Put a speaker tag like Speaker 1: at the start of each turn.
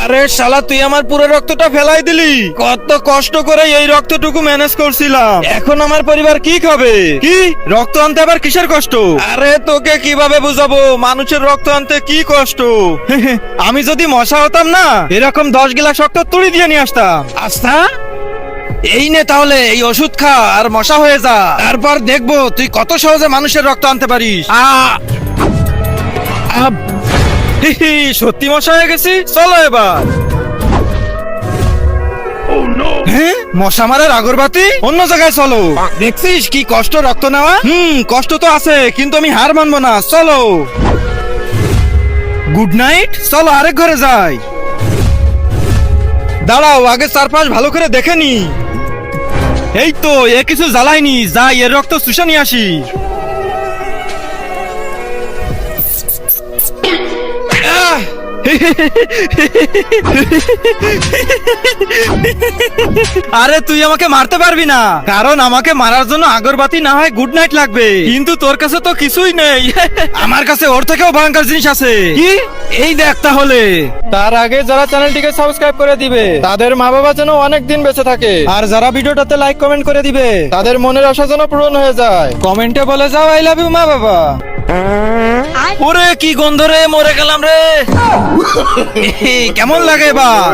Speaker 1: আরে শালা, তুই আমার পুরো রক্তটা ফেলাই দিলি। কত কষ্ট করে এই রক্তটুকু ম্যানেজ করছিলাম, এখন আমার পরিবার কি খাবে? কি রক্ত আনতে আবার কিসের কষ্ট? আরে তোকে কিভাবে বুঝাবো মানুষের রক্ত আনতে কি কষ্ট? আমি যদি মশা হতাম না, এরকম 10 গ্লাস রক্ত তুড়ি দিয়ে নিয়ে আসতাম। আচ্ছা, এই নে তাহলে এই ওষুধ খা আর মশা হয়ে যা, তারপর দেখবো তুই কত সহজে মানুষের রক্ত আনতে পারিস। সত্যি মশা হয়ে গেছি, চলো এবার। হ্যাঁ, মশা মারার আগরবাতি, অন্য জায়গায় চলো। দেখছিস কি কষ্ট রক্ত নেওয়া? কষ্ট তো আছে, কিন্তু আমি হার মানবো না, চলো। গুড নাইট, চলো আরেক ঘরে যাই। দাঁড়াও, আগে চারপাশ ভালো করে দেখে নি। এই তো, এ কিছু জ্বালায়নি, যাই এর রক্ত চুষে নিয়ে আসি। আরে তুই আমাকে মারতে পারবি না, কারণ আমাকে মারার জন্য আগরবাতি না হয় গুড নাইট লাগবে, কিন্তু তোর কাছে তো কিছুই নেই। আমার কাছে ওর থেকেও ভয়ঙ্কর জিনিস আছে। কি? এই দেখ তাহলে। তার আগে যারা চ্যানেলটিকে সাবস্ক্রাইব করে দিবে তাদের মা বাবা যেন অনেক দিন বেঁচে থাকে, আর যারা ভিডিওটাতে লাইক কমেন্ট করে দিবে তাদের মনের আশা যেন পূরণ হয়ে যায়। কমেন্টে বলে যাও আই লাভ ইউ মা বাবা। ওরে কি গন্ধ রে, মরে গেলাম রে। কেমন লাগে এবার?